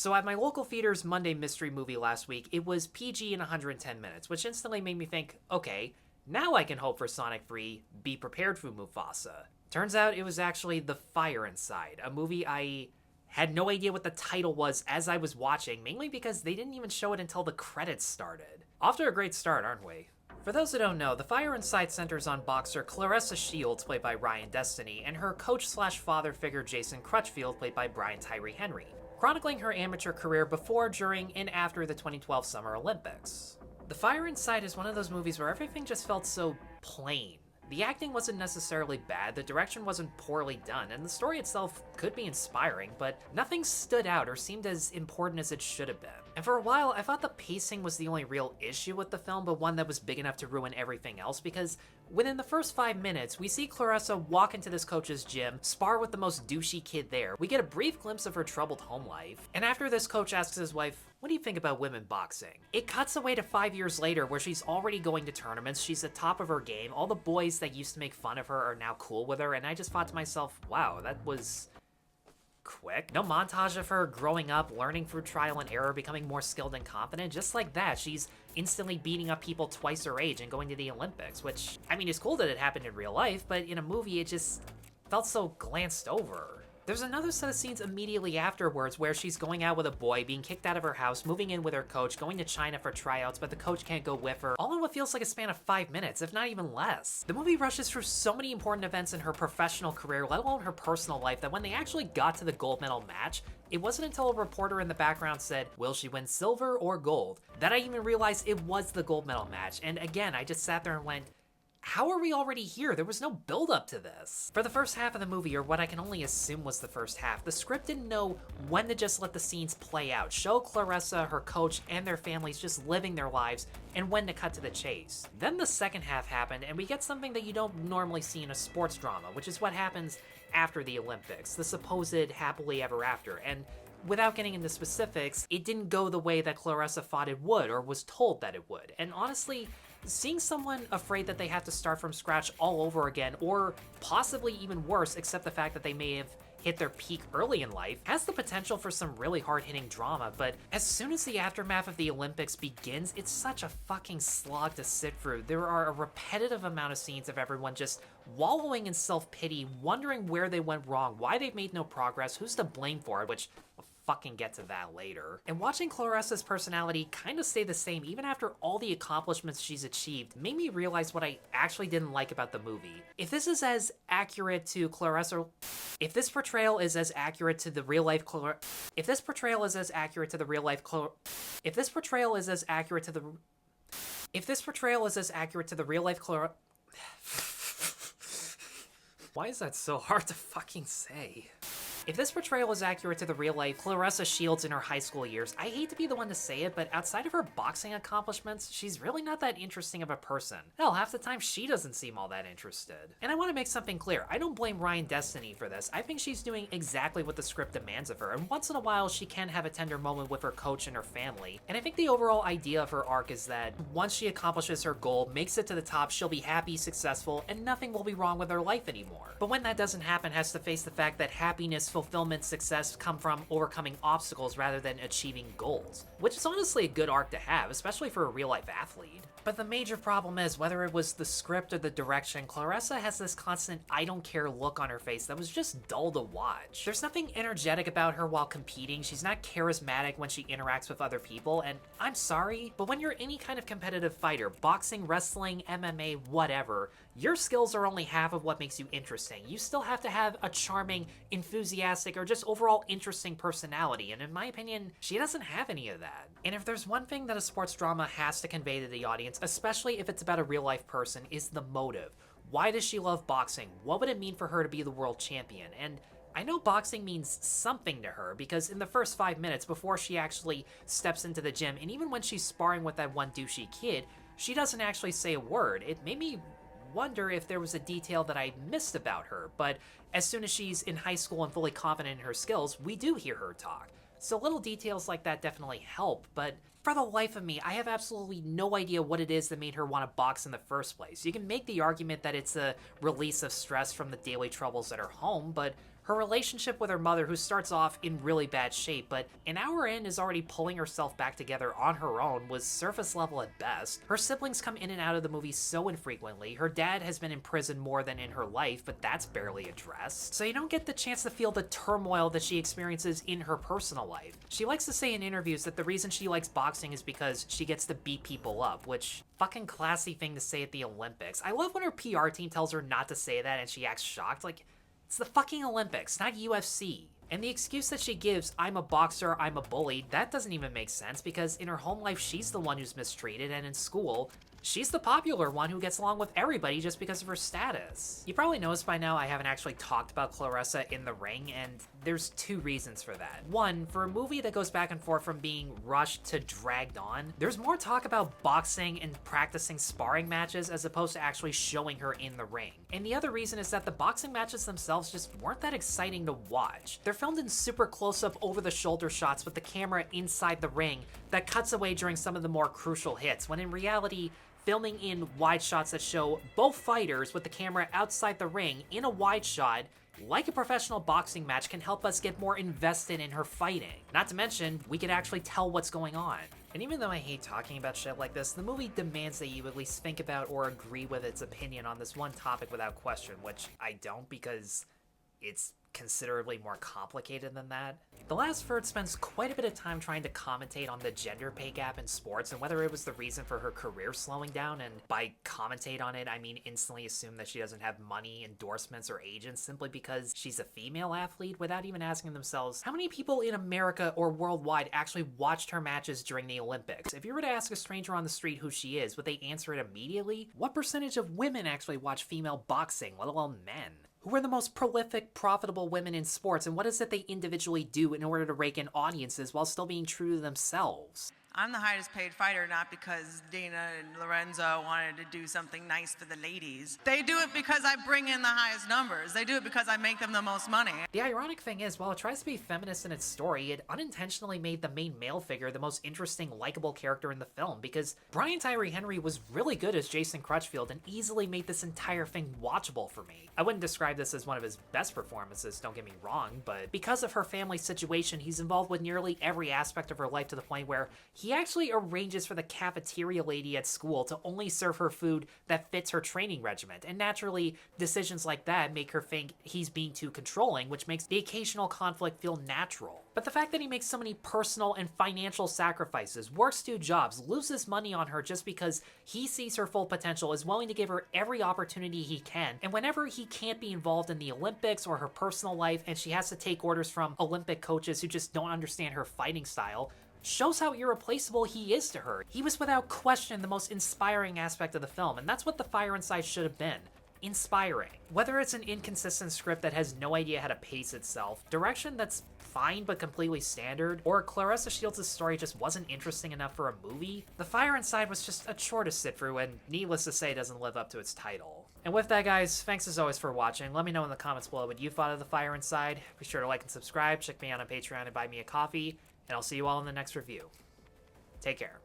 So at my local theater's Monday mystery movie last week, it was PG in 110 minutes, which instantly made me think, okay, now I can hope for Sonic 3, Be Prepared for Mufasa. Turns out it was actually The Fire Inside, a movie I had no idea what the title was as I was watching, mainly because they didn't even show it until the credits started. Off to a great start, aren't we? For those who don't know, The Fire Inside centers on boxer Claressa Shields, played by Ryan Destiny, and her coach/father figure Jason Crutchfield, played by Brian Tyree Henry, chronicling her amateur career before, during, and after the 2012 Summer Olympics. The Fire Inside is one of those movies where everything just felt so plain. The acting wasn't necessarily bad, the direction wasn't poorly done, and the story itself could be inspiring, but nothing stood out or seemed as important as it should have been. And for a while, I thought the pacing was the only real issue with the film, but one that was big enough to ruin everything else, because within the first 5 minutes, we see Claressa walk into this coach's gym, spar with the most douchey kid there. We get a brief glimpse of her troubled home life, and after this, coach asks his wife, "What do you think about women boxing?" It cuts away to 5 years later where she's already going to tournaments, she's at top of her game, all the boys that used to make fun of her are now cool with her, and I just thought to myself, wow, that was quick. No montage of her growing up, learning through trial and error, becoming more skilled and confident. Just like that, she's instantly beating up people twice her age and going to the Olympics, which, I mean, it's cool that it happened in real life, but in a movie, it just felt so glanced over. There's another set of scenes immediately afterwards where she's going out with a boy, being kicked out of her house, moving in with her coach, going to China for tryouts, but the coach can't go with her, all in what feels like a span of 5 minutes, if not even less. The movie rushes through so many important events in her professional career, let alone her personal life, that when they actually got to the gold medal match, it wasn't until a reporter in the background said, "Will she win silver or gold?" that I even realized it was the gold medal match, and again, I just sat there and went, how are we already here? There was no build up to this. For the first half of the movie, or what I can only assume was the first half, the script didn't know when to just let the scenes play out, show Claressa, her coach, and their families just living their lives, and when to cut to the chase. Then the second half happened, and we get something that you don't normally see in a sports drama, which is what happens after the Olympics, the supposed happily ever after, and without getting into specifics, it didn't go the way that Claressa thought it would, or was told that it would, and honestly, seeing someone afraid that they have to start from scratch all over again, or possibly even worse, except the fact that they may have hit their peak early in life, has the potential for some really hard-hitting drama, but as soon as the aftermath of the Olympics begins, it's such a fucking slog to sit through. There are a repetitive amount of scenes of everyone just wallowing in self-pity, wondering where they went wrong, why they've made no progress, who's to blame for it, which fucking get to that later. And watching Claressa's personality kind of stay the same even after all the accomplishments she's achieved made me realize what I actually didn't like about the movie. If this is as accurate to Claressa, if this portrayal is as accurate to the real life if this portrayal is as accurate to the real life if this portrayal is as accurate to the if this portrayal is as accurate to the real life why is that so hard to fucking say? If this portrayal is accurate to the real-life Claressa Shields in her high school years, I hate to be the one to say it, but outside of her boxing accomplishments, she's really not that interesting of a person. Hell, half the time she doesn't seem all that interested. And I want to make something clear, I don't blame Ryan Destiny for this. I think she's doing exactly what the script demands of her, and once in a while she can have a tender moment with her coach and her family. And I think the overall idea of her arc is that once she accomplishes her goal, makes it to the top, she'll be happy, successful, and nothing will be wrong with her life anymore. But when that doesn't happen, has to face the fact that happiness, fulfillment, success come from overcoming obstacles rather than achieving goals, which is honestly a good arc to have, especially for a real-life athlete. But the major problem is, whether it was the script or the direction, Claressa has this constant I don't care look on her face that was just dull to watch. There's nothing energetic about her while competing, she's not charismatic when she interacts with other people, and I'm sorry, but when you're any kind of competitive fighter, boxing, wrestling, MMA, whatever, your skills are only half of what makes you interesting. You still have to have a charming, enthusiastic, or just overall interesting personality, and in my opinion, she doesn't have any of that. And if there's one thing that a sports drama has to convey to the audience, especially if it's about a real-life person, is the motive. Why does she love boxing? What would it mean for her to be the world champion? And I know boxing means something to her, because in the first 5 minutes before she actually steps into the gym, and even when she's sparring with that one douchey kid, she doesn't actually say a word. It made me wonder if there was a detail that I missed about her, but as soon as she's in high school and fully confident in her skills, we do hear her talk. So little details like that definitely help, but for the life of me, I have absolutely no idea what it is that made her want to box in the first place. You can make the argument that it's a release of stress from the daily troubles at her home, but her Her relationship with her mother, who starts off in really bad shape, but an hour in is already pulling herself back together on her own, was surface level at best. Her siblings come in and out of the movie so infrequently. Her dad has been in prison more than in her life, but that's barely addressed. So you don't get the chance to feel the turmoil that she experiences in her personal life. She likes to say in interviews that the reason she likes boxing is because she gets to beat people up, which fucking classy thing to say at the Olympics. I love when her PR team tells her not to say that and she acts shocked. Like, it's the fucking Olympics, not UFC. And the excuse that she gives, I'm a boxer, I'm a bully, that doesn't even make sense because in her home life, she's the one who's mistreated, and in school, she's the popular one who gets along with everybody just because of her status. You probably noticed by now I haven't actually talked about Claressa in the ring, and there's two reasons for that. One, for a movie that goes back and forth from being rushed to dragged on, there's more talk about boxing and practicing sparring matches as opposed to actually showing her in the ring. And the other reason is that the boxing matches themselves just weren't that exciting to watch. They're filmed in super close-up over-the-shoulder shots with the camera inside the ring that cuts away during some of the more crucial hits, when in reality, filming in wide shots that show both fighters with the camera outside the ring in a wide shot, like a professional boxing match, can help us get more invested in her fighting. Not to mention, we can actually tell what's going on. And even though I hate talking about shit like this, the movie demands that you at least think about or agree with its opinion on this one topic without question, which I don't because it's considerably more complicated than that. The last third spends quite a bit of time trying to commentate on the gender pay gap in sports and whether it was the reason for her career slowing down, and by commentate on it, I mean instantly assume that she doesn't have money, endorsements, or agents simply because she's a female athlete, without even asking themselves how many people in America or worldwide actually watched her matches during the Olympics. If you were to ask a stranger on the street who she is, would they answer it immediately? What percentage of women actually watch female boxing, let alone men? Who are the most prolific, profitable women in sports, and what is it they individually do in order to rake in audiences while still being true to themselves? I'm the highest paid fighter, not because Dana and Lorenzo wanted to do something nice for the ladies. They do it because I bring in the highest numbers. They do it because I make them the most money. The ironic thing is, while it tries to be feminist in its story, it unintentionally made the main male figure the most interesting, likable character in the film, because Brian Tyree Henry was really good as Jason Crutchfield and easily made this entire thing watchable for me. I wouldn't describe this as one of his best performances, don't get me wrong, but because of her family situation, he's involved with nearly every aspect of her life to the point where he actually arranges for the cafeteria lady at school to only serve her food that fits her training regiment, and naturally, decisions like that make her think he's being too controlling, which makes the occasional conflict feel natural. But the fact that he makes so many personal and financial sacrifices, works 2 jobs, loses money on her just because he sees her full potential, is willing to give her every opportunity he can, and whenever he can't be involved in the Olympics or her personal life and she has to take orders from Olympic coaches who just don't understand her fighting style, shows how irreplaceable he is to her. He was without question the most inspiring aspect of the film, and that's what The Fire Inside should have been. Inspiring. Whether it's an inconsistent script that has no idea how to pace itself, direction that's fine but completely standard, or Claressa Shields' story just wasn't interesting enough for a movie, The Fire Inside was just a chore to sit through and, needless to say, doesn't live up to its title. And with that, guys, thanks as always for watching. Let me know in the comments below what you thought of The Fire Inside. Be sure to like and subscribe, check me out on Patreon and buy me a coffee, and I'll see you all in the next review. Take care.